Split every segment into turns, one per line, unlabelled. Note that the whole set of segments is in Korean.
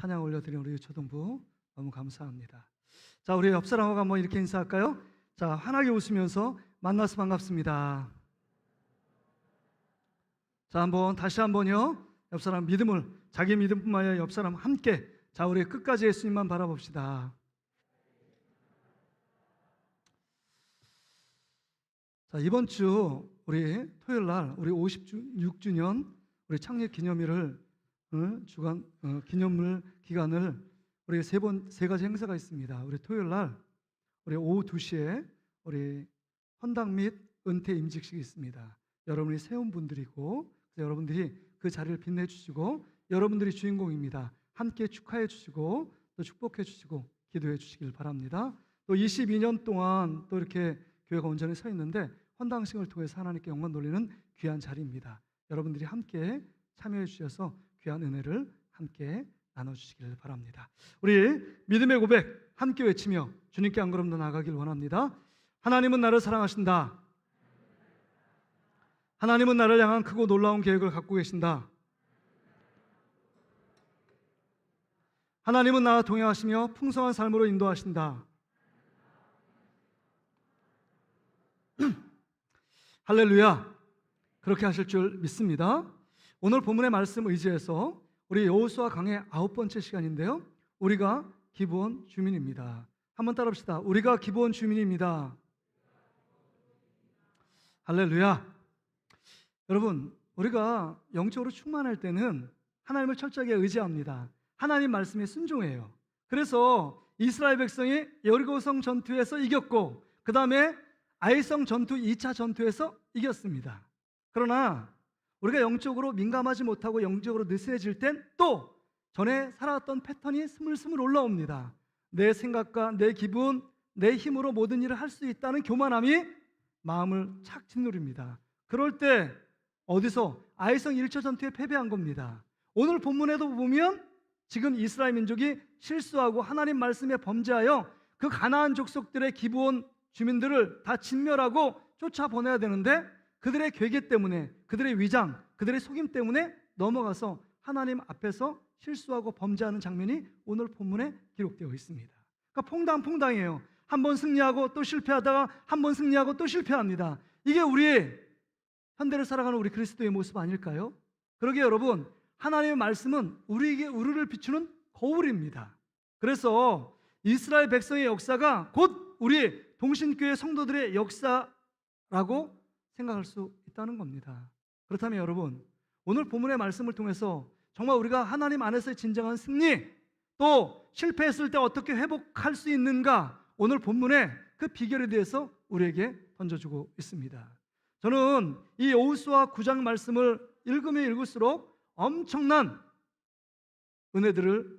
찬양 올려드린 우리 초등부 너무 감사합니다. 자, 우리 옆 사람하고 한번 이렇게 인사할까요? 자, 환하게 웃으면서 만나서 반갑습니다. 자, 다시 한번요. 옆 사람 믿음을, 자기 믿음뿐만 아니라 옆 사람 함께, 자, 우리 끝까지 예수님만 바라봅시다. 자, 이번 주 우리 토요일 날 우리 56주년 우리 창립 기념일을 기념일 기간을 우리 세 가지 행사가 있습니다. 우리 토요일 날 우리 오후 2시에 우리 헌당 및 은퇴 임직식이 있습니다. 여러분이 세운 분들이고 여러분들이 그 자리를 빛내 주시고 여러분들이 주인공입니다. 함께 축하해 주시고 또 축복해 주시고 기도해 주시길 바랍니다. 또 22년 동안 또 이렇게 교회가 온전히 서 있는데 헌당식을 통해서 하나님께 영광 돌리는 귀한 자리입니다. 여러분들이 함께 참여해 주셔서 귀한 은혜를 함께 나눠주시길 바랍니다. 우리 믿음의 고백 함께 외치며 주님께 한 걸음 더 나아가길 원합니다. 하나님은 나를 사랑하신다. 하나님은 나를 향한 크고 놀라운 계획을 갖고 계신다. 하나님은 나와 동행하시며 풍성한 삶으로 인도하신다. 할렐루야. 그렇게 하실 줄 믿습니다. 오늘 본문의 말씀 의지해서 우리 여호수아 강의 9번째 시간인데요, 우리가 기브온 주민입니다. 한번 따라합시다. 우리가 기브온 주민입니다. 할렐루야. 여러분, 우리가 영적으로 충만할 때는 하나님을 철저하게 의지합니다. 하나님 말씀에 순종해요. 그래서 이스라엘 백성이 여리고성 전투에서 이겼고 그 다음에 아이성 전투 2차 전투에서 이겼습니다. 그러나 우리가 영적으로 민감하지 못하고 영적으로 느슨해질 땐 또 전에 살아왔던 패턴이 스물스물 올라옵니다. 내 생각과 내 기분, 내 힘으로 모든 일을 할 수 있다는 교만함이 마음을 착 짓누릅니다. 그럴 때 어디서 아이성 1차 전투에 패배한 겁니다. 오늘 본문에도 보면 지금 이스라엘 민족이 실수하고 하나님 말씀에 범죄하여 그 가나안 족속들의 기브온 주민들을 다 진멸하고 쫓아보내야 되는데 그들의 괴계 때문에, 그들의 위장, 그들의 속임 때문에 넘어가서 하나님 앞에서 실수하고 범죄하는 장면이 오늘 본문에 기록되어 있습니다. 그러니까 퐁당퐁당이에요. 한 번 승리하고 또 실패하다가 한 번 승리하고 또 실패합니다. 이게 우리의 현대를 살아가는 우리 그리스도의 모습 아닐까요? 그러기에 여러분, 하나님의 말씀은 우리에게 우리를 비추는 거울입니다. 그래서 이스라엘 백성의 역사가 곧 우리 동신교회 성도들의 역사라고 생각할 수 있다는 겁니다. 그렇다면 여러분, 오늘 본문의 말씀을 통해서 정말 우리가 하나님 안에서의 진정한 승리, 또 실패했을 때 어떻게 회복할 수 있는가, 오늘 본문의 그 비결에 대해서 우리에게 던져주고 있습니다. 저는 이 여호수아 9장 말씀을 읽으면 읽을수록 엄청난 은혜들을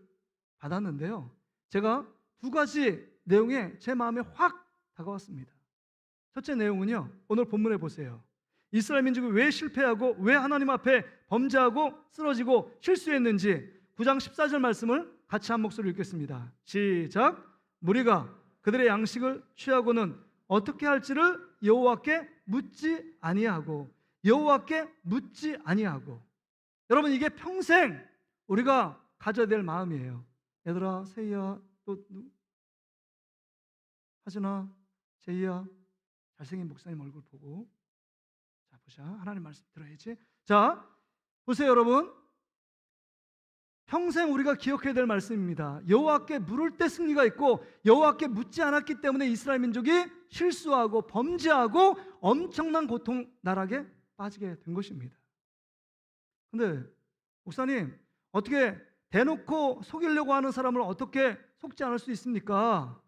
받았는데요, 제가 두 가지 내용에 제 마음에 확 다가왔습니다. 첫째 내용은요, 오늘 본문에 보세요. 이스라엘 민족이 왜 실패하고 왜 하나님 앞에 범죄하고 쓰러지고 실수했는지 9장 14절 말씀을 같이 한 목소리로 읽겠습니다. 시작. 무리가 그들의 양식을 취하고는 어떻게 할지를 여호와께 묻지 아니하고. 여러분, 이게 평생 우리가 가져야 될 마음이에요. 얘들아, 세희야, 또 하진아, 제이야, 잘생긴 목사님 얼굴 보고, 자, 보자. 하나님 말씀 들어야지. 자, 보세요 여러분, 평생 우리가 기억해야 될 말씀입니다. 여호와께 물을 때 승리가 있고 여호와께 묻지 않았기 때문에 이스라엘 민족이 실수하고 범죄하고 엄청난 고통 나락에 빠지게 된 것입니다. 근데 목사님, 어떻게 대놓고 속이려고 하는 사람을 어떻게 속지 않을 수 있습니까?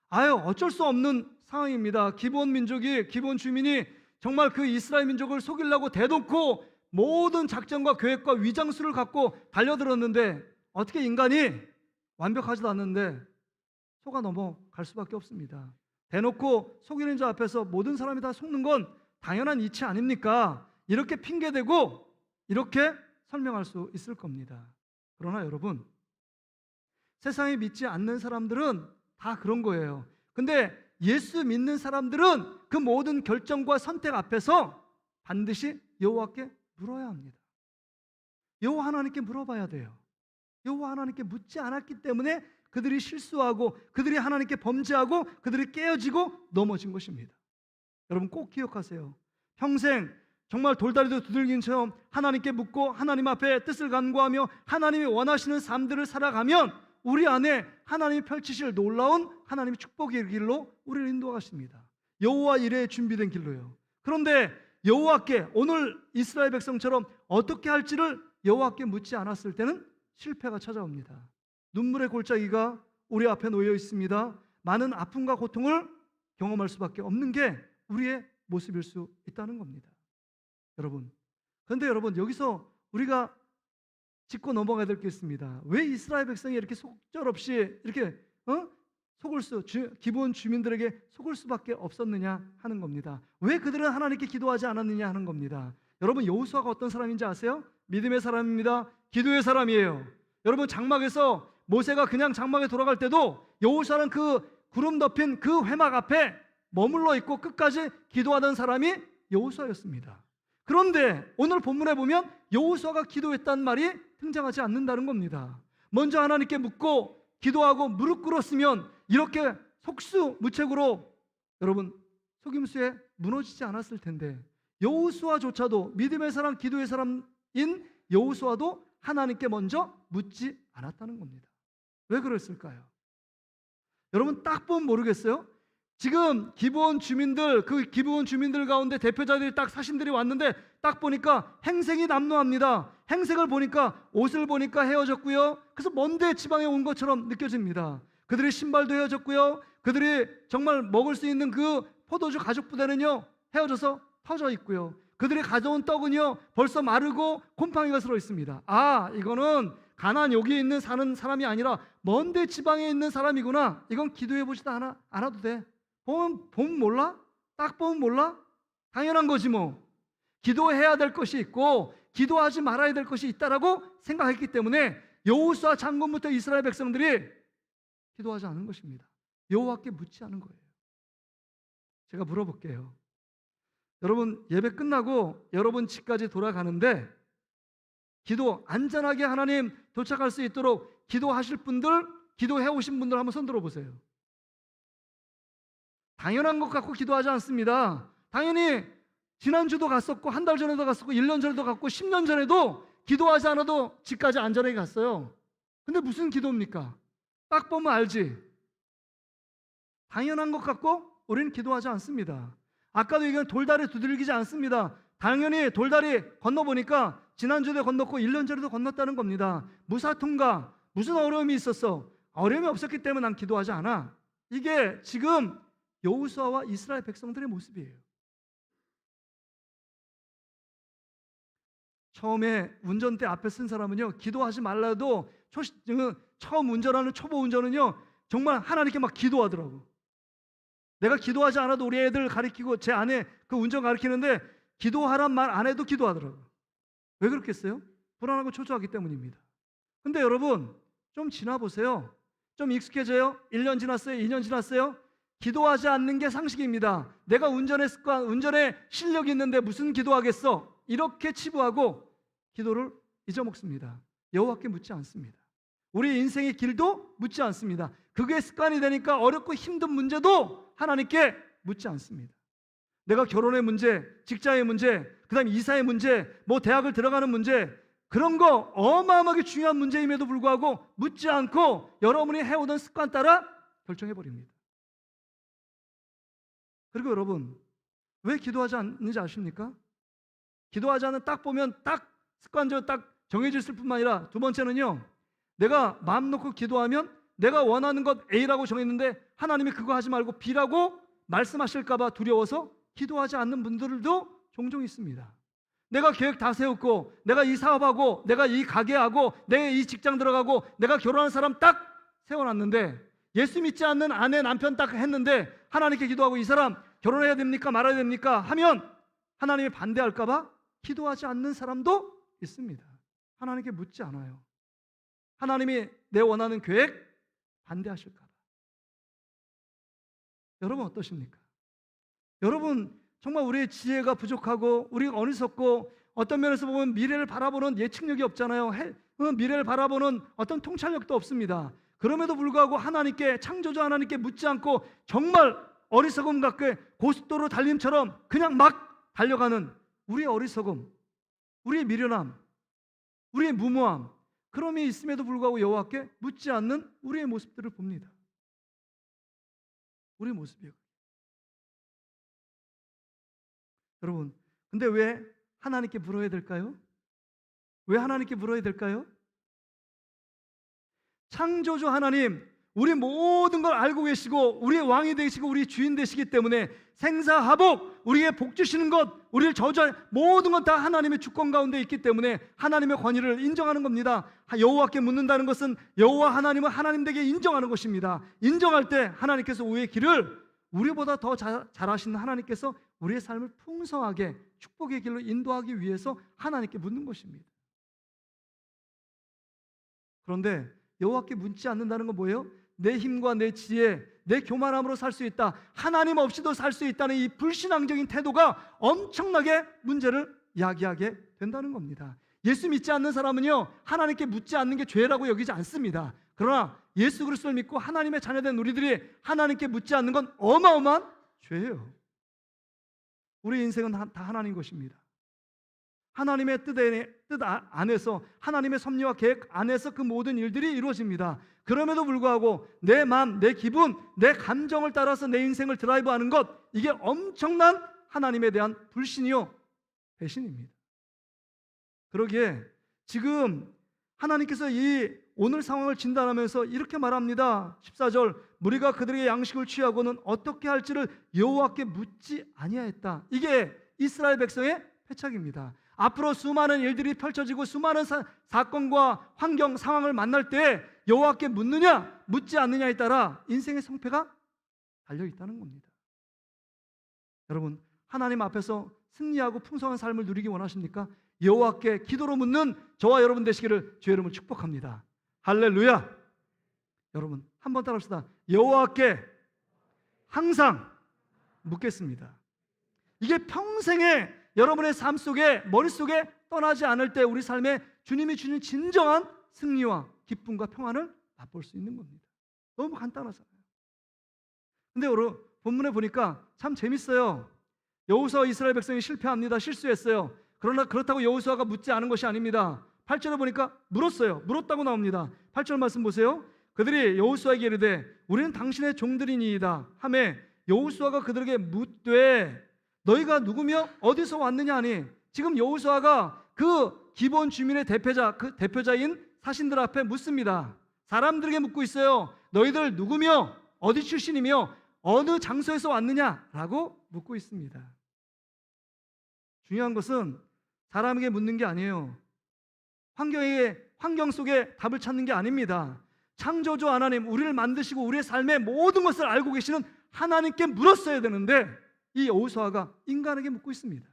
어쩔 수 없는 상황입니다. 기브온 민족이, 기브온 주민이 정말 그 이스라엘 민족을 속이려고 대놓고 모든 작전과 계획과 위장수를 갖고 달려들었는데 어떻게 인간이 완벽하지도 않는데 속아 넘어갈 수밖에 없습니다. 대놓고 속이는 자 앞에서 모든 사람이 다 속는 건 당연한 이치 아닙니까? 이렇게 핑계대고 이렇게 설명할 수 있을 겁니다. 그러나 여러분, 세상에 믿지 않는 사람들은 다 그런 거예요. 근데 예수 믿는 사람들은 그 모든 결정과 선택 앞에서 반드시 여호와께 물어야 합니다. 여호와 하나님께 물어봐야 돼요. 여호와 하나님께 묻지 않았기 때문에 그들이 실수하고 그들이 하나님께 범죄하고 그들이 깨어지고 넘어진 것입니다. 여러분 꼭 기억하세요. 평생 정말 돌다리도 두들긴처럼 하나님께 묻고 하나님 앞에 뜻을 간구하며 하나님이 원하시는 삶들을 살아가면 우리 안에 하나님이 펼치실 놀라운 하나님의 축복의 길로 우리를 인도하십니다. 여호와 이레에 준비된 길로요. 그런데 여호와께 오늘 이스라엘 백성처럼 어떻게 할지를 여호와께 묻지 않았을 때는 실패가 찾아옵니다. 눈물의 골짜기가 우리 앞에 놓여 있습니다. 많은 아픔과 고통을 경험할 수밖에 없는 게 우리의 모습일 수 있다는 겁니다. 여러분, 그런데 여러분 여기서 우리가 짚고 넘어가야 될 게 있습니다. 왜 이스라엘 백성이 이렇게 속절없이 이렇게 기본 주민들에게 속을 수밖에 없었느냐 하는 겁니다. 왜 그들은 하나님께 기도하지 않았느냐 하는 겁니다. 여러분 여호수아가 어떤 사람인지 아세요? 믿음의 사람입니다. 기도의 사람이에요. 여러분 장막에서 모세가 그냥 장막에 돌아갈 때도 여호수아는 그 구름 덮인 그 회막 앞에 머물러 있고 끝까지 기도하던 사람이 여호수아였습니다. 그런데 오늘 본문에 보면 여호수아가 기도했다는 말이 등장하지 않는다는 겁니다. 먼저 하나님께 묻고 기도하고 무릎 꿇었으면 이렇게 속수무책으로 여러분 속임수에 무너지지 않았을 텐데 여호수아조차도 믿음의 사람 기도의 사람인 여호수아도 하나님께 먼저 묻지 않았다는 겁니다. 왜 그랬을까요? 여러분 딱 보면 모르겠어요? 지금 기브온 주민들 그 기브온 주민들 가운데 대표자들이 딱 사신들이 왔는데 딱 보니까 행색이 남루합니다. 행색을 보니까 옷을 보니까 헤어졌고요. 그래서 먼데 지방에 온 것처럼 느껴집니다. 그들의 신발도 헤어졌고요. 그들이 정말 먹을 수 있는 그 포도주 가죽 부대는요 헤어져서 터져 있고요. 그들이 가져온 떡은요 벌써 마르고 곰팡이가 슬어 있습니다. 아, 이거는 가나안 여기에 있는 사는 사람이 아니라 먼데 지방에 있는 사람이구나. 이건 기도해 보지도 않아도 돼. 보면 몰라? 딱 보면 몰라? 당연한 거지 뭐. 기도해야 될 것이 있고 기도하지 말아야 될 것이 있다라고 생각했기 때문에 여호수아 장군부터 이스라엘 백성들이 기도하지 않은 것입니다. 여호와께 묻지 않은 거예요. 제가 물어볼게요. 여러분 예배 끝나고 여러분 집까지 돌아가는데 기도 안전하게 하나님 도착할 수 있도록 기도하실 분들, 기도해 오신 분들 한번 손 들어보세요. 당연한 것 같고 기도하지 않습니다. 당연히 지난주도 갔었고 한 달 전에도 갔었고 1년 전에도 갔고 10년 전에도 기도하지 않아도 집까지 안전하게 갔어요. 근데 무슨 기도입니까? 딱 보면 알지. 당연한 것 같고 우리는 기도하지 않습니다. 아까도 얘기한 돌다리 두들기지 않습니다. 당연히 돌다리 건너보니까 지난주에도 건넜고 1년 전에도 건넜다는 겁니다. 무사통과 무슨 어려움이 있었어? 어려움이 없었기 때문에 난 기도하지 않아. 이게 지금 여호수아와 이스라엘 백성들의 모습이에요. 처음에 운전대 앞에 쓴 사람은요 기도하지 말라도 처음 운전하는 초보 운전은요 정말 하나님께 막 기도하더라고. 내가 기도하지 않아도 우리 애들 가르치고 제 아내 그 운전 가르치는데 기도하란 말 안 해도 기도하더라고. 왜 그렇겠어요? 불안하고 초조하기 때문입니다. 근데 여러분 좀 지나보세요. 좀 익숙해져요? 1년 지났어요? 2년 지났어요? 기도하지 않는 게 상식입니다. 내가 운전의 습관, 운전에 실력이 있는데 무슨 기도하겠어? 이렇게 치부하고 기도를 잊어먹습니다. 여호와께 묻지 않습니다. 우리 인생의 길도 묻지 않습니다. 그게 습관이 되니까 어렵고 힘든 문제도 하나님께 묻지 않습니다. 내가 결혼의 문제, 직장의 문제, 그 다음에 이사의 문제, 뭐 대학을 들어가는 문제, 그런 거 어마어마하게 중요한 문제임에도 불구하고 묻지 않고 여러분이 해오던 습관 따라 결정해버립니다. 그리고 여러분 왜 기도하지 않는지 아십니까? 기도하지 않는 딱 보면 딱 습관적으로 딱 정해져 있을 뿐만 아니라 두 번째는요 내가 마음 놓고 기도하면 내가 원하는 것 A라고 정했는데 하나님이 그거 하지 말고 B라고 말씀하실까 봐 두려워서 기도하지 않는 분들도 종종 있습니다. 내가 계획 다 세웠고 내가 이 사업하고 내가 이 가게하고 내가 이 직장 들어가고 내가 결혼한 사람 딱 세워놨는데 예수 믿지 않는 아내 남편 딱 했는데 하나님께 기도하고 이 사람 결혼해야 됩니까 말아야 됩니까 하면 하나님이 반대할까 봐 기도하지 않는 사람도 있습니다. 하나님께 묻지 않아요. 하나님이 내 원하는 계획 반대하실까 봐. 여러분 어떠십니까? 여러분 정말 우리의 지혜가 부족하고 우리가 어리석고 어떤 면에서 보면 미래를 바라보는 예측력이 없잖아요. 미래를 바라보는 어떤 통찰력도 없습니다. 그럼에도 불구하고 하나님께, 창조주 하나님께 묻지 않고 정말 어리석음 갖게 고속도로 달림처럼 그냥 막 달려가는 우리의 어리석음, 우리의 미련함, 우리의 무모함, 그럼이 있음에도 불구하고 여호와께 묻지 않는 우리의 모습들을 봅니다. 우리의 모습이에요. 여러분, 근데 왜 하나님께 물어야 될까요? 왜 하나님께 물어야 될까요? 창조주 하나님, 우리 모든 걸 알고 계시고 우리의 왕이 되시고 우리 주인 되시기 때문에 생사하복, 우리에게 복 주시는 것, 우리를 저주할 모든 것 다 하나님의 주권 가운데 있기 때문에 하나님의 권위를 인정하는 겁니다. 여호와께 묻는다는 것은 여호와 하나님은 하나님에게 인정하는 것입니다. 인정할 때 하나님께서 우리의 길을 우리보다 더 잘하시는 하나님께서 우리의 삶을 풍성하게 축복의 길로 인도하기 위해서 하나님께 묻는 것입니다. 그런데 여호와께 묻지 않는다는 건 뭐예요? 내 힘과 내 지혜, 내 교만함으로 살 수 있다, 하나님 없이도 살 수 있다는 이 불신앙적인 태도가 엄청나게 문제를 야기하게 된다는 겁니다. 예수 믿지 않는 사람은요, 하나님께 묻지 않는 게 죄라고 여기지 않습니다. 그러나 예수 그리스도를 믿고 하나님의 자녀된 우리들이 하나님께 묻지 않는 건 어마어마한 죄예요. 우리 인생은 다 하나님 것입니다. 하나님의 뜻 안에서, 하나님의 섭리와 계획 안에서 그 모든 일들이 이루어집니다. 그럼에도 불구하고 내 마음, 내 기분, 내 감정을 따라서 내 인생을 드라이브하는 것, 이게 엄청난 하나님에 대한 불신이요, 배신입니다. 그러기에 지금 하나님께서 이 오늘 상황을 진단하면서 이렇게 말합니다. 14절, 무리가 그들에게 양식을 취하고는 어떻게 할지를 여호와께 묻지 아니하였다. 이게 이스라엘 백성의 패착입니다. 앞으로 수많은 일들이 펼쳐지고 수많은 사건과 환경, 상황을 만날 때 여호와께 묻느냐 묻지 않느냐에 따라 인생의 성패가 달려있다는 겁니다. 여러분, 하나님 앞에서 승리하고 풍성한 삶을 누리기 원하십니까? 여호와께 기도로 묻는 저와 여러분 되시기를 주의 이름으로 축복합니다. 할렐루야. 여러분, 한번 따라합시다. 여호와께 항상 묻겠습니다. 이게 평생에 여러분의 삶 속에, 머릿속에 떠나지 않을 때 우리 삶에 주님이 주는 진정한 승리와 기쁨과 평안을 맛볼 수 있는 겁니다. 너무 간단하잖아요. 근데 여러분, 본문에 보니까 참 재밌어요. 여호수아 이스라엘 백성이 실패합니다. 실수했어요. 그러나 그렇다고 여호수아가 묻지 않은 것이 아닙니다. 8절에 보니까 물었어요. 물었다고 나옵니다. 8절 말씀 보세요. 그들이 여호수아에게 이르되 우리는 당신의 종들이니이다 하매 여호수아가 그들에게 묻되 너희가 누구며 어디서 왔느냐 하니, 지금 여호수아가 그 기본 주민의 대표자, 그 대표자인 사신들 앞에 묻습니다. 사람들에게 묻고 있어요. 너희들 누구며 어디 출신이며 어느 장소에서 왔느냐라고 묻고 있습니다. 중요한 것은 사람에게 묻는 게 아니에요. 환경 속에 답을 찾는 게 아닙니다. 창조주 하나님, 우리를 만드시고 우리의 삶의 모든 것을 알고 계시는 하나님께 물었어야 되는데 이 여호수아가 인간에게 묻고 있습니다.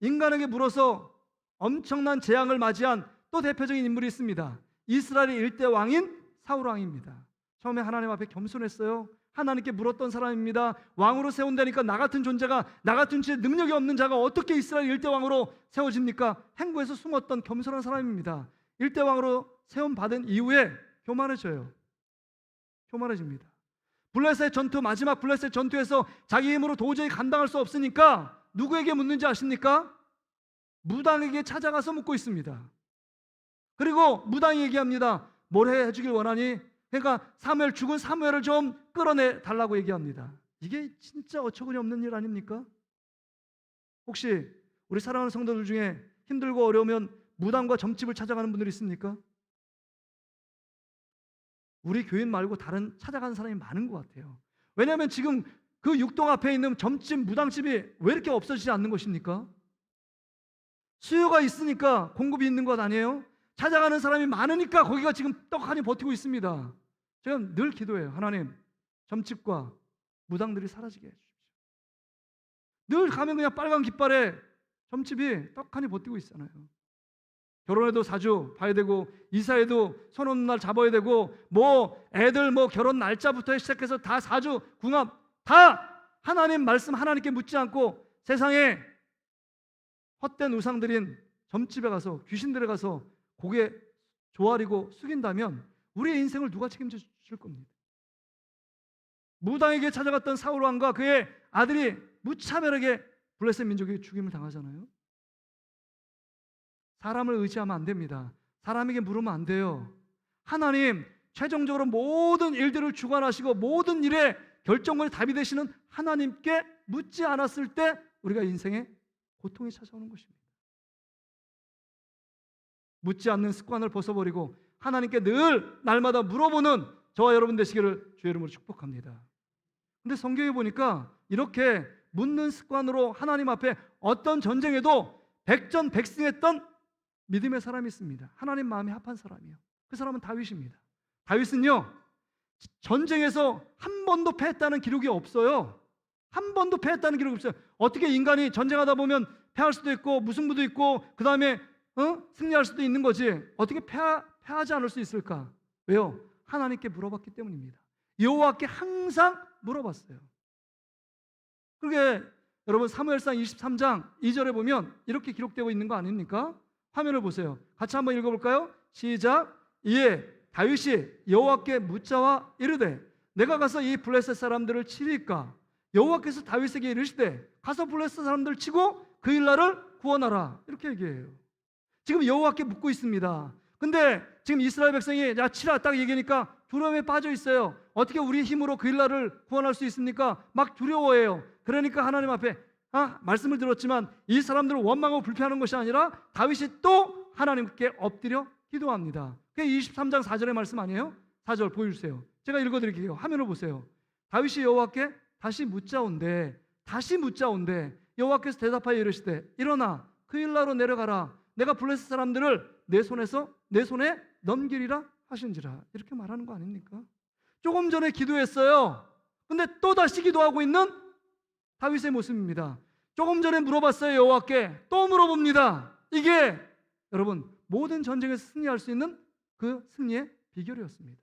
인간에게 물어서 엄청난 재앙을 맞이한 또 대표적인 인물이 있습니다. 이스라엘의 일대 왕인 사울 왕입니다. 처음에 하나님 앞에 겸손했어요. 하나님께 물었던 사람입니다. 왕으로 세운다니까 나 같은 존재가, 나 같은 능력이 없는 자가 어떻게 이스라엘 일대 왕으로 세워집니까? 행고에서 숨었던 겸손한 사람입니다. 일대 왕으로 세움 받은 이후에 교만해져요. 교만해집니다. 블레셋 전투, 마지막 블레셋 전투에서 자기 힘으로 도저히 감당할 수 없으니까 누구에게 묻는지 아십니까? 무당에게 찾아가서 묻고 있습니다. 그리고 무당이 얘기합니다. 뭘 해주길 원하니? 그러니까 죽은 사무엘을 좀 끌어내 달라고 얘기합니다. 이게 진짜 어처구니 없는 일 아닙니까? 혹시 우리 사랑하는 성도들 중에 힘들고 어려우면 무당과 점집을 찾아가는 분들이 있습니까? 우리 교인 말고 다른 찾아가는 사람이 많은 것 같아요. 왜냐하면 지금 그 육동 앞에 있는 점집, 무당집이 왜 이렇게 없어지지 않는 것입니까? 수요가 있으니까 공급이 있는 것 아니에요? 찾아가는 사람이 많으니까 거기가 지금 떡하니 버티고 있습니다. 제가 늘 기도해요. 하나님, 점집과 무당들이 사라지게 해주십시오. 늘 가면 그냥 빨간 깃발에 점집이 떡하니 버티고 있잖아요. 결혼해도 사주 봐야 되고, 이사해도 선언 날 잡아야 되고, 애들 결혼 날짜부터 시작해서 다 사주, 궁합 다 하나님 말씀 하나님께 묻지 않고 세상에 헛된 우상들인 점집에 가서, 귀신들에 가서 고개 조아리고 숙인다면 우리의 인생을 누가 책임져 줄 겁니다. 무당에게 찾아갔던 사울 왕과 그의 아들이 무차별하게 블레셋 민족에게 죽임을 당하잖아요. 사람을 의지하면 안 됩니다. 사람에게 물으면 안 돼요. 하나님, 최종적으로 모든 일들을 주관하시고 모든 일에 결정권이 답이 되시는 하나님께 묻지 않았을 때 우리가 인생에 고통이 찾아오는 것입니다. 묻지 않는 습관을 벗어버리고 하나님께 늘 날마다 물어보는 저와 여러분 되시기를 주의 이름으로 축복합니다. 근데 성경에 보니까 이렇게 묻는 습관으로 하나님 앞에 어떤 전쟁에도 백전백승했던 믿음의 사람이 있습니다. 하나님 마음이 합한 사람이요. 그 사람은 다윗입니다. 다윗은요, 전쟁에서 한 번도 패했다는 기록이 없어요. 한 번도 패했다는 기록이 없어요. 어떻게 인간이 전쟁하다 보면 패할 수도 있고 무승부도 있고 그 다음에 승리할 수도 있는 거지, 어떻게 패하지 않을 수 있을까? 왜요? 하나님께 물어봤기 때문입니다. 여호와께 항상 물어봤어요. 그게 여러분 사무엘상 23장 2절에 보면 이렇게 기록되고 있는 거 아닙니까? 화면을 보세요. 같이 한번 읽어볼까요? 시작. 이에 다윗이 여호와께 묻자와 이르되 내가 가서 이 블레셋 사람들을 치리까? 여호와께서 다윗에게 이르시되 가서 블레셋 사람들을 치고 그 일날을 구원하라. 이렇게 얘기해요. 지금 여호와께 묻고 있습니다. 근데 지금 이스라엘 백성이 야 치라 딱 얘기하니까 두려움에 빠져 있어요. 어떻게 우리 힘으로 그 일날을 구원할 수 있습니까? 막 두려워해요. 그러니까 하나님 앞에 말씀을 들었지만 이 사람들을 원망하고 불평하는 것이 아니라 다윗이 또 하나님께 엎드려 기도합니다. 그게 23장 4절의 말씀 아니에요? 4절 보여주세요. 제가 읽어드릴게요. 화면을 보세요. 다윗이 여호와께 다시 묻자온대 여호와께서 대답하여 이르시되 일어나 그 일나로 내려가라. 내가 블레셋 사람들을 내 손에 넘기리라 하신지라. 이렇게 말하는 거 아닙니까? 조금 전에 기도했어요. 근데 또 다시 기도하고 있는 다윗의 모습입니다. 조금 전에 물어봤어요. 여호와께 또 물어봅니다. 이게 여러분 모든 전쟁에서 승리할 수 있는 그 승리의 비결이었습니다.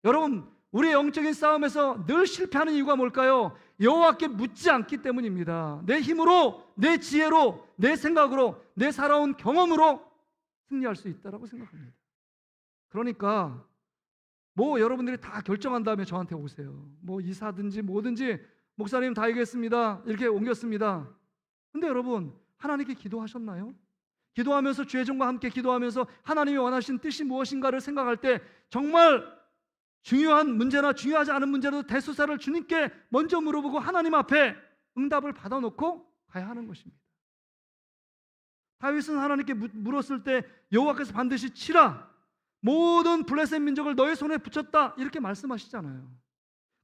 여러분 우리의 영적인 싸움에서 늘 실패하는 이유가 뭘까요? 여호와께 묻지 않기 때문입니다. 내 힘으로, 내 지혜로, 내 생각으로, 내 살아온 경험으로 승리할 수 있다고 생각합니다. 그러니까 여러분들이 다 결정한 다음에 저한테 오세요. 이사든지 뭐든지 목사님 다 얘기했습니다. 이렇게 옮겼습니다. 근데 여러분 하나님께 기도하셨나요? 기도하면서 죄종과 함께 기도하면서 하나님이 원하신 뜻이 무엇인가를 생각할 때 정말 중요한 문제나 중요하지 않은 문제라도 대소사를 주님께 먼저 물어보고 하나님 앞에 응답을 받아놓고 가야 하는 것입니다. 다윗은 하나님께 물었을 때 여호와께서 반드시 치라, 모든 블레셋 민족을 너의 손에 붙였다, 이렇게 말씀하시잖아요.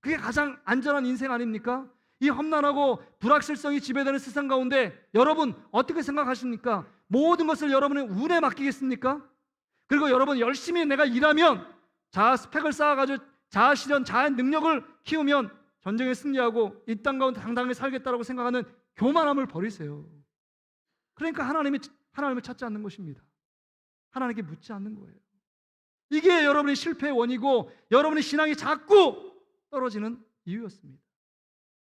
그게 가장 안전한 인생 아닙니까? 이 험난하고 불확실성이 지배되는 세상 가운데 여러분 어떻게 생각하십니까? 모든 것을 여러분의 운에 맡기겠습니까? 그리고 여러분 열심히 내가 일하면 자아 스펙을 쌓아가지고 자아 실현, 자아 능력을 키우면 전쟁에 승리하고 이 땅 가운데 당당하게 살겠다라고 생각하는 교만함을 버리세요. 그러니까 하나님을 찾지 않는 것입니다. 하나님께 묻지 않는 거예요. 이게 여러분의 실패의 원이고 여러분의 신앙이 자꾸 떨어지는 이유였습니다.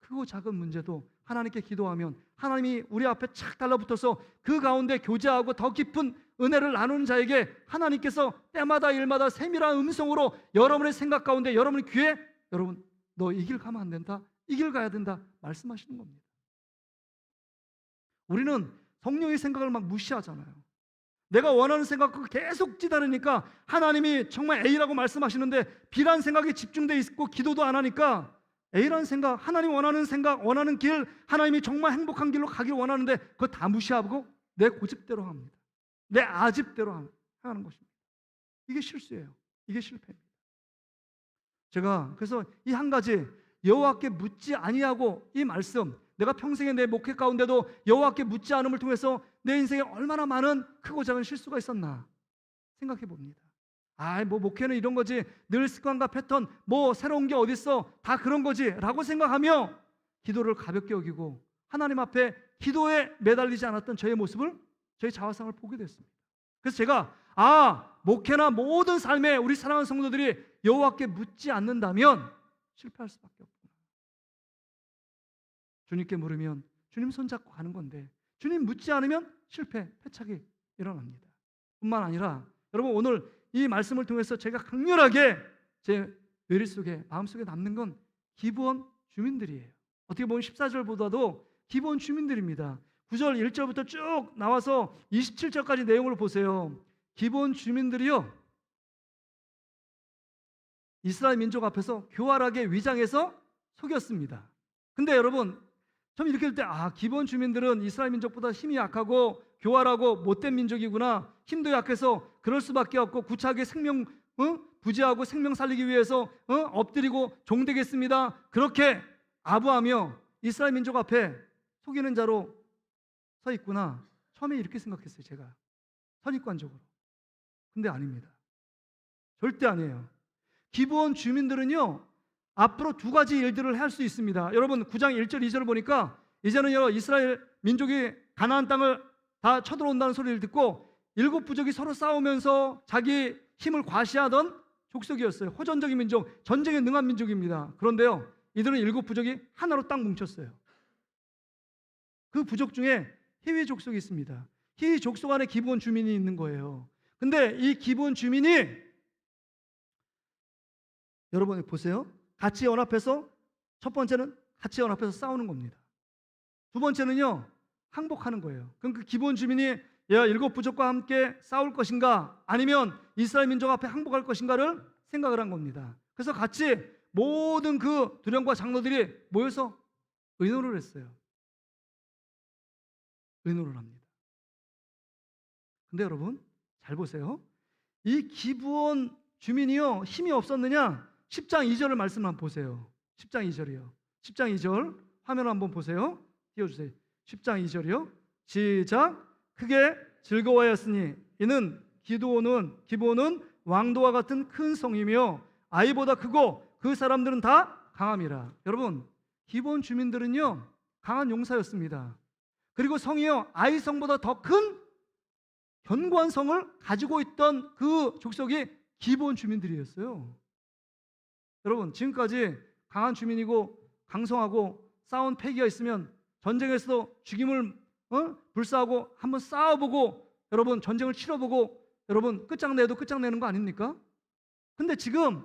크고 작은 문제도 하나님께 기도하면 하나님이 우리 앞에 착 달라붙어서 그 가운데 교제하고 더 깊은 은혜를 나누는 자에게 하나님께서 때마다 일마다 세밀한 음성으로 여러분의 생각 가운데 여러분의 귀에 여러분 너 이 길 가면 안 된다, 이 길 가야 된다 말씀하시는 겁니다. 우리는 성령의 생각을 막 무시하잖아요. 내가 원하는 생각과 계속 찌다르니까 하나님이 정말 A라고 말씀하시는데 B라는 생각이 집중되어 있고 기도도 안 하니까 A라는 생각, 하나님 원하는 생각, 원하는 길, 하나님이 정말 행복한 길로 가길 원하는데 그거 다 무시하고 내 고집대로 합니다. 내 아집대로 하는 것입니다. 이게 실수예요. 이게 실패입니다. 제가 그래서 이 한 가지 여호와께 묻지 아니하고 이 말씀, 내가 평생의 내 목회 가운데도 여호와께 묻지 않음을 통해서 내 인생에 얼마나 많은 크고 작은 실수가 있었나 생각해 봅니다. 목회는 이런 거지, 늘 습관과 패턴, 새로운 게 어딨어, 다 그런 거지 라고 생각하며 기도를 가볍게 여기고 하나님 앞에 기도에 매달리지 않았던 저의 모습을, 저의 자화상을 보게 됐습니다. 그래서 제가 목회나 모든 삶에 우리 사랑하는 성도들이 여호와께 묻지 않는다면 실패할 수밖에 없구나. 주님께 물으면 주님 손잡고 가는 건데 주님 묻지 않으면 실패, 패착이 일어납니다. 뿐만 아니라 여러분 오늘 이 말씀을 통해서 제가 강렬하게 제 머릿속에 마음속에 남는 건 기브온 주민들이에요. 어떻게 보면 14절보다도 기브온 주민들입니다. 9절 1절부터 쭉 나와서 27절까지 내용을 보세요. 기브온 주민들이요, 이스라엘 민족 앞에서 교활하게 위장해서 속였습니다. 근데 여러분, 좀 이렇게 할 때 기브온 주민들은 이스라엘 민족보다 힘이 약하고 교활하고 못된 민족이구나, 힘도 약해서 그럴 수밖에 없고 구차하게 생명 부지하고 생명 살리기 위해서 엎드리고 종되겠습니다, 그렇게 아부하며 이스라엘 민족 앞에 속이는 자로 서 있구나, 처음에 이렇게 생각했어요. 제가 선입관적으로. 근데 아닙니다. 절대 아니에요. 기브온 주민들은요, 앞으로 두 가지 일들을 할 수 있습니다. 여러분 9장 1절 2절을 보니까 이제는요, 이스라엘 민족이 가나안 땅을 다 쳐들어온다는 소리를 듣고 일곱 부족이 서로 싸우면서 자기 힘을 과시하던 족속이었어요. 호전적인 민족, 전쟁에 능한 민족입니다. 그런데요, 이들은 일곱 부족이 하나로 딱 뭉쳤어요. 그 부족 중에 히위 족속이 있습니다. 히위 족속 안에 기브온 주민이 있는 거예요. 근데 이 기브온 주민이, 여러분 보세요. 같이 연합해서, 첫 번째는 같이 연합해서 싸우는 겁니다. 두 번째는요, 항복하는 거예요. 그럼 그 기브온 주민이 일곱 부족과 함께 싸울 것인가, 아니면 이스라엘 민족 앞에 항복할 것인가를 생각을 한 겁니다. 그래서 같이 모든 그 두령과 장로들이 모여서 의논을 했어요. 의논을 합니다. 근데 여러분 잘 보세요. 이 기브온 주민이요, 힘이 없었느냐? 10장 2절을 말씀 한번 보세요. 10장 2절이요. 10장 2절 화면 한번 보세요. 띄워주세요. 10장 2절이요. 시작. 크게 즐거워하였으니 이는 기브온은 왕도와 같은 큰 성이며 아이보다 크고 그 사람들은 다 강함이라. 여러분, 기브온 주민들은요, 강한 용사였습니다. 그리고 성이요, 아이 성보다 더 큰 견고한 성을 가지고 있던 그 족속이 기브온 주민들이었어요. 여러분, 지금까지 강한 주민이고 강성하고 싸운 패기가 있으면 전쟁에서도 죽임을 불사하고 한번 싸워보고, 여러분 전쟁을 치러보고, 여러분 끝장내도 끝장내는 거 아닙니까? 근데 지금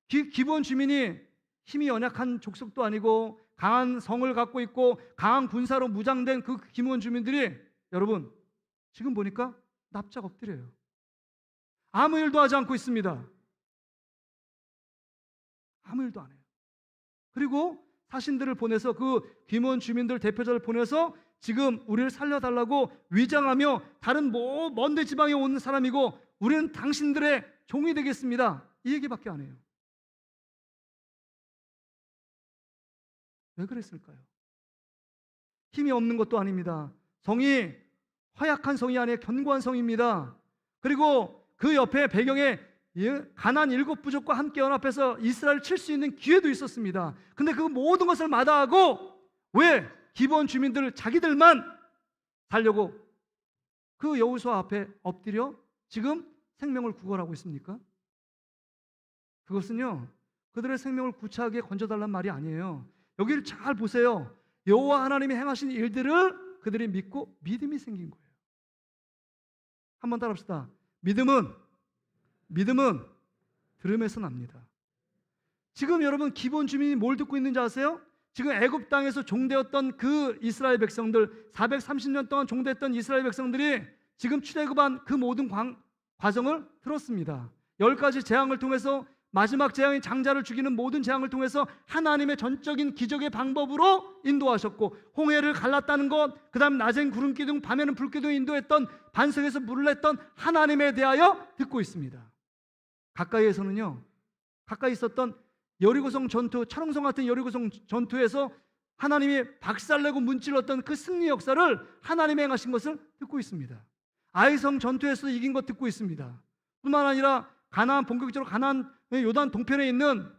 기브온 주민이 힘이 연약한 족속도 아니고 강한 성을 갖고 있고 강한 군사로 무장된 그 기브온 주민들이, 여러분 지금 보니까 납작 엎드려요. 아무 일도 하지 않고 있습니다. 아무 일도 안 해요. 그리고 사신들을 보내서, 그 기브온 주민들 대표자를 보내서 지금 우리를 살려달라고 위장하며, 다른 먼데 지방에 온 사람이고 우리는 당신들의 종이 되겠습니다, 이 얘기밖에 안 해요. 왜 그랬을까요? 힘이 없는 것도 아닙니다. 성이 허약한 성이 아니라 견고한 성입니다. 그리고 그 옆에 배경에 가나안 일곱 부족과 함께 연합해서 이스라엘을 칠 수 있는 기회도 있었습니다. 근데 그 모든 것을 마다하고 왜 기브온 주민들을 자기들만 살려고 그 여호수아 앞에 엎드려 지금 생명을 구걸하고 있습니까? 그것은요, 그들의 생명을 구차하게 건져달란 말이 아니에요. 여기를 잘 보세요. 여호와 하나님이 행하신 일들을 그들이 믿고 믿음이 생긴 거예요. 한번 따라합시다. 믿음은 들음에서 납니다. 지금 여러분 기브온 주민이 뭘 듣고 있는지 아세요? 지금 애굽 땅에서 종되었던 그 이스라엘 백성들, 430년 동안 종됐던 이스라엘 백성들이 지금 출애굽한 그 모든 과정을 들었습니다. 10가지 재앙을 통해서, 마지막 재앙인 장자를 죽이는 모든 재앙을 통해서 하나님의 전적인 기적의 방법으로 인도하셨고, 홍해를 갈랐다는 것, 그 다음 낮엔 구름 기둥 밤에는 불 기둥 인도했던, 반석에서 물을 냈던 하나님에 대하여 듣고 있습니다. 가까이에서는요, 가까이 있었던 여리고성 전투, 철옹성 같은 여리고성 전투에서 하나님이 박살내고 문질렀던 그 승리 역사를 하나님이 행하신 것을 듣고 있습니다. 아이성 전투에서 이긴 것 듣고 있습니다. 뿐만 아니라 가나안, 본격적으로 가나안 요단 동편에 있는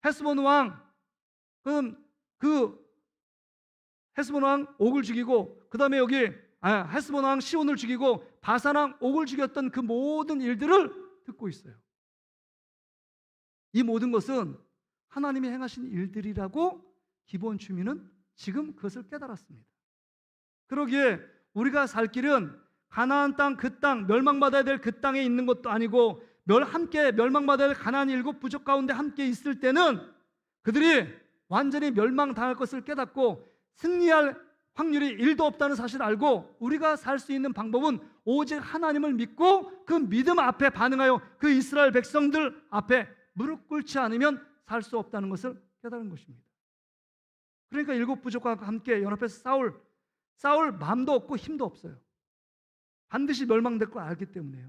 헤스본 왕, 그 헤스본 왕 옥을 죽이고, 그 다음에 여기 헤스본 왕 시온을 죽이고 바산 왕 옥을 죽였던 그 모든 일들을 듣고 있어요. 이 모든 것은 하나님이 행하신 일들이라고 기브온 주민은 지금 그것을 깨달았습니다. 그러기에 우리가 살 길은 가나안 땅, 그 땅, 멸망받아야 될 그 땅에 있는 것도 아니고 함께 멸망받아야 될 가나안 7 부족 가운데 함께 있을 때는 그들이 완전히 멸망당할 것을 깨닫고 승리할 확률이 1도 없다는 사실을 알고 우리가 살 수 있는 방법은 오직 하나님을 믿고 그 믿음 앞에 반응하여 그 이스라엘 백성들 앞에 무릎 꿇지 않으면 살 수 없다는 것을 깨달은 것입니다. 그러니까 7 부족과 함께 연합해서 싸울 마음도 없고 힘도 없어요. 반드시 멸망될 걸 알기 때문에요.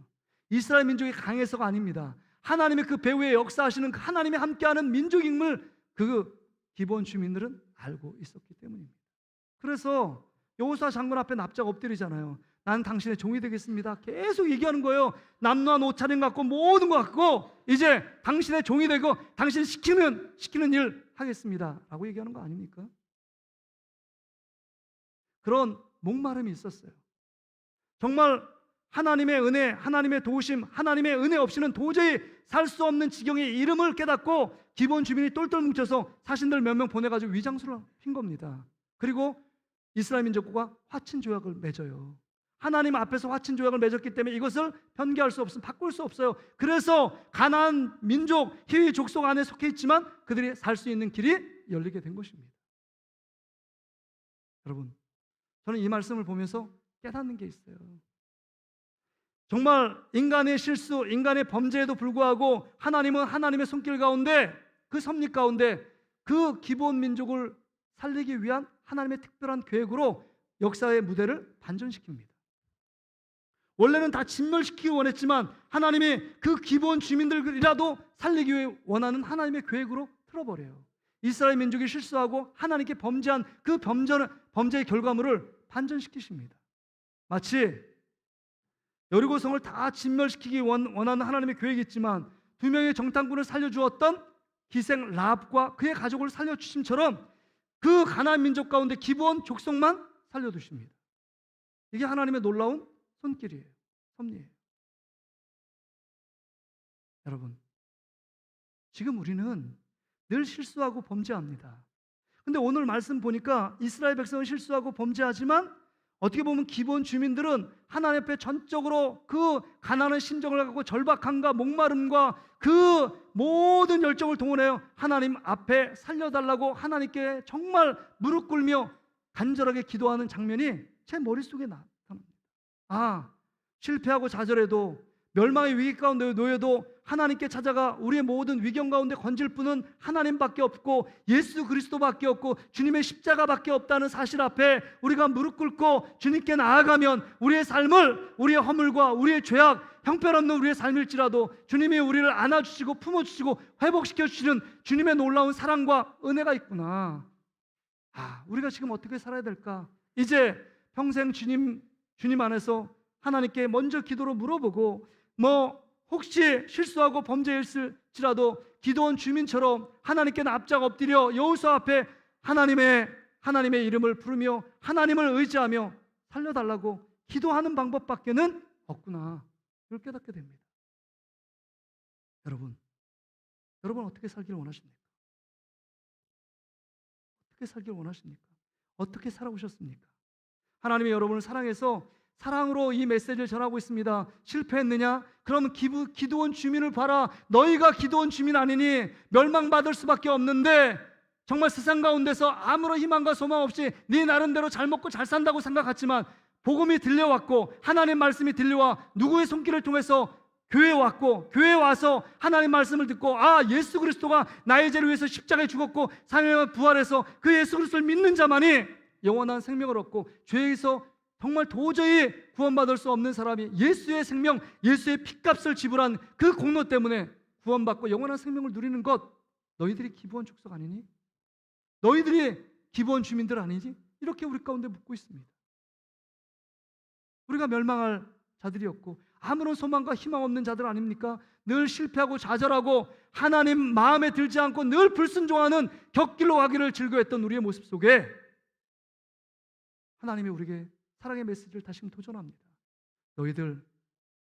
이스라엘 민족이 강해서가 아닙니다. 하나님의 그 배후에 역사하시는 그 하나님이 함께하는 민족임을 그 기브온 주민들은 알고 있었기 때문입니다. 그래서 여호수아 장군 앞에 납작 엎드리잖아요. 나는 당신의 종이 되겠습니다. 계속 얘기하는 거예요. 남루한 옷차림 갖고 모든 거 갖고 이제 당신의 종이 되고 당신이 시키는 일 하겠습니다 라고 얘기하는 거 아닙니까? 그런 목마름이 있었어요. 정말 하나님의 은혜, 하나님의 도우심, 하나님의 은혜 없이는 도저히 살 수 없는 지경의 이름을 깨닫고 기브온 주민이 똘똘 뭉쳐서 사신들 몇 명 보내가지고 위장수를 핀 겁니다. 그리고 이스라엘 민족과 화친 조약을 맺어요. 하나님 앞에서 화친 조약을 맺었기 때문에 이것을 변개할 수 없음, 바꿀 수 없어요. 그래서 가나안 민족, 히위 족속 안에 속해 있지만 그들이 살 수 있는 길이 열리게 된 것입니다. 여러분, 저는 이 말씀을 보면서 깨닫는 게 있어요. 정말 인간의 실수, 인간의 범죄에도 불구하고 하나님은 하나님의 손길 가운데 그 섭리 가운데 그 기브온 민족을 살리기 위한 하나님의 특별한 계획으로 역사의 무대를 반전시킵니다. 원래는 다 진멸시키기 원했지만 하나님이 그 기브온 주민들이라도 살리기 위해 원하는 하나님의 계획으로 틀어버려요. 이스라엘 민족이 실수하고 하나님께 범죄한 그 범죄의 결과물을 반전시키십니다. 마치 여리고성을 다 진멸시키기 원하는 하나님의 계획이 있지만 2명의 정탐꾼을 살려주었던 기생 라합과 그의 가족을 살려주심처럼 그 가나안 민족 가운데 기브온 족속만 살려두십니다. 이게 하나님의 놀라운 손길이에요. 섭리예요. 여러분, 지금 우리는 늘 실수하고 범죄합니다. 근데 오늘 말씀 보니까 이스라엘 백성은 실수하고 범죄하지만 어떻게 보면 기브온 주민들은 하나님 앞에 전적으로 그 가난한 심정을 갖고 절박함과 목마름과 그 모든 열정을 동원해요. 하나님 앞에 살려달라고 하나님께 정말 무릎 꿇며 간절하게 기도하는 장면이 제 머릿속에 나타납니다. 아, 실패하고 좌절해도 멸망의 위기 가운데 놓여도 하나님께 찾아가 우리의 모든 위경 가운데 건질 분은 하나님밖에 없고 예수 그리스도밖에 없고 주님의 십자가밖에 없다는 사실 앞에 우리가 무릎 꿇고 주님께 나아가면 우리의 삶을, 우리의 허물과 우리의 죄악, 형편없는 우리의 삶일지라도 주님이 우리를 안아주시고 품어주시고 회복시켜주시는 주님의 놀라운 사랑과 은혜가 있구나. 아, 우리가 지금 어떻게 살아야 될까? 이제 평생 주님 안에서 하나님께 먼저 기도로 물어보고 혹시 실수하고 범죄했을지라도 기도원 주민처럼 하나님께 납작 엎드려 여호수아 앞에 하나님의 이름을 부르며 하나님을 의지하며 살려달라고 기도하는 방법밖에는 없구나. 이걸 깨닫게 됩니다. 여러분 어떻게 살기를 원하십니까? 어떻게 살기를 원하십니까? 어떻게 살아오셨습니까? 하나님이 여러분을 사랑해서 사랑으로 이 메시지를 전하고 있습니다. 실패했느냐? 그럼 기드온 주민을 봐라. 너희가 기드온 주민 아니니 멸망받을 수밖에 없는데 정말 세상 가운데서 아무런 희망과 소망 없이 네 나름대로 잘 먹고 잘 산다고 생각했지만 복음이 들려왔고 하나님 말씀이 들려와 누구의 손길을 통해서 교회에 왔고 교회에 와서 하나님 말씀을 듣고 예수 그리스도가 나의 죄를 위해서 십자가에 죽었고 3일에 부활해서 그 예수 그리스도를 믿는 자만이 영원한 생명을 얻고 죄에서 정말 도저히 구원받을 수 없는 사람이 예수의 생명, 예수의 피값을 지불한 그 공로 때문에 구원받고 영원한 생명을 누리는 것, 너희들이 기브온 족속 아니니? 너희들이 기브온 주민들 아니지? 이렇게 우리 가운데 묻고 있습니다. 우리가 멸망할 자들이었고 아무런 소망과 희망 없는 자들 아닙니까? 늘 실패하고 좌절하고 하나님 마음에 들지 않고 늘 불순종하는 곁길로 가기를 즐거워했던 우리의 모습 속에 하나님이 우리에게 사랑의 메시지를 다시금 도전합니다. 너희들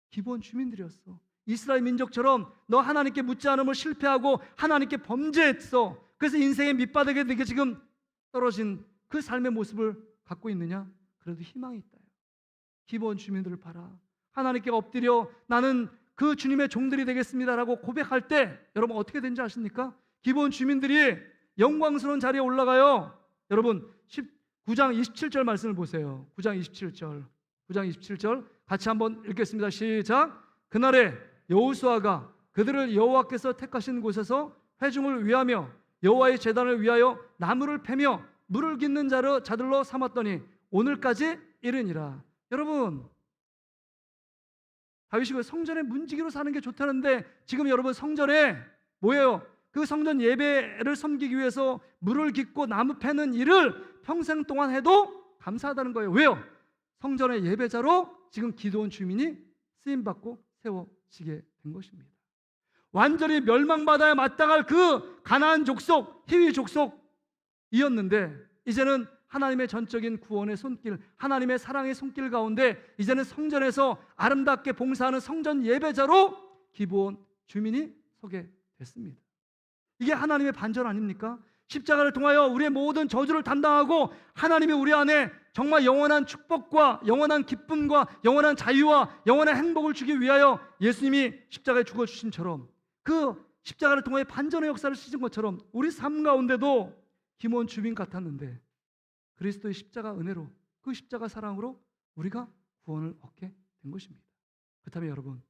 기브온 주민들이었어. 이스라엘 민족처럼 너 하나님께 묻지 않음을 실패하고 하나님께 범죄했어. 그래서 인생의 밑바닥에 네게 지금 떨어진 그 삶의 모습을 갖고 있느냐? 그래도 희망이 있다. 기브온 주민들을 봐라. 하나님께 엎드려 나는 그 주님의 종들이 되겠습니다라고 고백할 때 여러분 어떻게 된지 아십니까? 기브온 주민들이 영광스러운 자리에 올라가요. 여러분 9장 27절 말씀을 보세요. 9장 27절 같이 한번 읽겠습니다. 시작. 그날에 여호수아가 그들을 여호와께서 택하신 곳에서 회중을 위하며 여호와의 제단을 위하여 나무를 패며 물을 깃는 자들로 삼았더니 오늘까지 이르니라. 여러분, 다윗이 성전에 문지기로 사는 게 좋다는데 지금 여러분 성전에 뭐예요? 그 성전 예배를 섬기기 위해서 물을 깃고 나무 패는 일을 평생 동안 해도 감사하다는 거예요. 왜요? 성전의 예배자로 지금 기드온 주민이 쓰임받고 세워지게 된 것입니다. 완전히 멸망받아야 마땅할 그 가나안 족속, 히위 족속이었는데 이제는 하나님의 전적인 구원의 손길, 하나님의 사랑의 손길 가운데 이제는 성전에서 아름답게 봉사하는 성전 예배자로 기브온 주민이 서게 됐습니다. 이게 하나님의 반전 아닙니까? 십자가를 통하여 우리의 모든 저주를 담당하고 하나님이 우리 안에 정말 영원한 축복과 영원한 기쁨과 영원한 자유와 영원한 행복을 주기 위하여 예수님이 십자가에 죽어주심처럼 그 십자가를 통해 반전의 역사를 시킨 것처럼 우리 삶 가운데도 기브온 주민 같았는데 그리스도의 십자가 은혜로 그 십자가 사랑으로 우리가 구원을 얻게 된 것입니다. 그렇다면 여러분,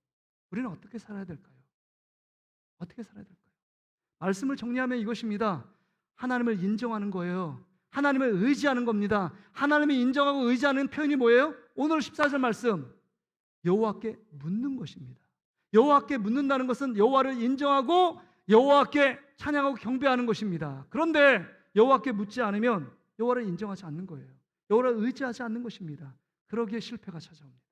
우리는 어떻게 살아야 될까요? 어떻게 살아야 될까요? 말씀을 정리하면 이것입니다. 하나님을 인정하는 거예요. 하나님을 의지하는 겁니다. 하나님을 인정하고 의지하는 표현이 뭐예요? 오늘 14절 말씀, 여호와께 묻는 것입니다. 여호와께 묻는다는 것은 여호와를 인정하고 여호와께 찬양하고 경배하는 것입니다. 그런데 여호와께 묻지 않으면 여호와를 인정하지 않는 거예요. 여호와를 의지하지 않는 것입니다. 그러기에 실패가 찾아옵니다.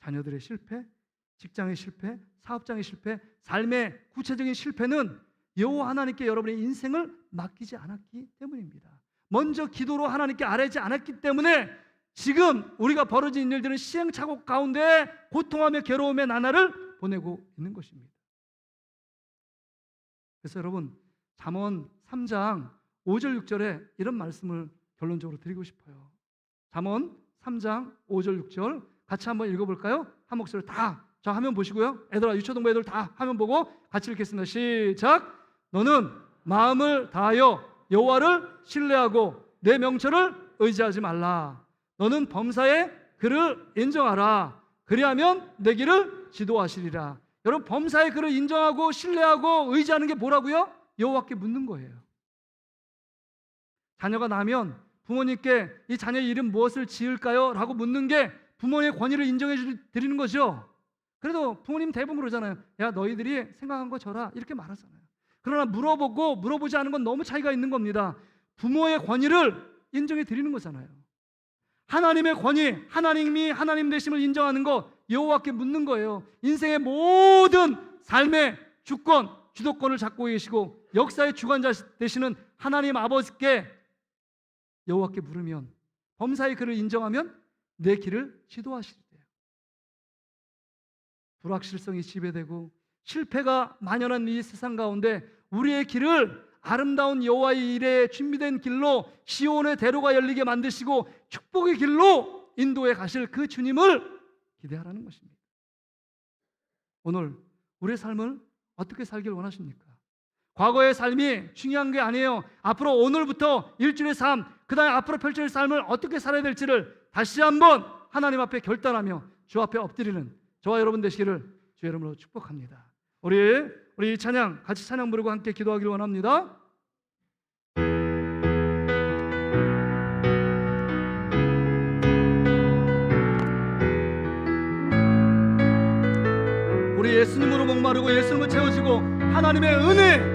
자녀들의 실패, 직장의 실패, 사업장의 실패, 삶의 구체적인 실패는 여호와 하나님께 여러분의 인생을 맡기지 않았기 때문입니다. 먼저 기도로 하나님께 아뢰지 않았기 때문에 지금 우리가 벌어진 일들은 시행착오 가운데 고통하며 괴로움의 나날을 보내고 있는 것입니다. 그래서 여러분 잠언 3장 5절 6절에 이런 말씀을 결론적으로 드리고 싶어요. 잠언 3장 5절 6절 같이 한번 읽어볼까요? 한 목소리로 다. 자, 화면 보시고요. 애들아, 유초동부 애들 다 화면 보고 같이 읽겠습니다. 시작. 너는 마음을 다하여 여호와를 신뢰하고 내 명철을 의지하지 말라. 너는 범사에 그를 인정하라. 그리하면 내 길을 지도하시리라. 여러분, 범사에 그를 인정하고 신뢰하고 의지하는 게 뭐라고요? 여호와께 묻는 거예요. 자녀가 나면 부모님께 이 자녀의 이름 무엇을 지을까요? 라고 묻는 게 부모의 권위를 인정해 드리는 거죠. 그래도 부모님 대부분 그러잖아요. 야, 너희들이 생각한 거 줘라. 이렇게 말하잖아요. 그러나 물어보고 물어보지 않은 건 너무 차이가 있는 겁니다. 부모의 권위를 인정해 드리는 거잖아요. 하나님의 권위, 하나님이 하나님 되심을 인정하는 것, 여호와께 묻는 거예요. 인생의 모든 삶의 주권, 주도권을 잡고 계시고 역사의 주관자 되시는 하나님 아버지께 여호와께 물으면, 범사의 그를 인정하면 내 길을 지도하시리래요. 불확실성이 지배되고 실패가 만연한 이 세상 가운데 우리의 길을 아름다운 여호와의 일에 준비된 길로, 시온의 대로가 열리게 만드시고 축복의 길로 인도해 가실 그 주님을 기대하라는 것입니다. 오늘 우리의 삶을 어떻게 살길 원하십니까? 과거의 삶이 중요한 게 아니에요. 앞으로 오늘부터 일주일의 삶, 그 다음에 앞으로 펼쳐질 삶을 어떻게 살아야 될지를 다시 한번 하나님 앞에 결단하며 주 앞에 엎드리는 저와 여러분 되시기를 주의 이름으로 축복합니다. 우리 찬양 같이 찬양 부르고 함께 기도하기를 원합니다. 우리 예수님으로 목마르고 예수님을 채워지고 하나님의 은혜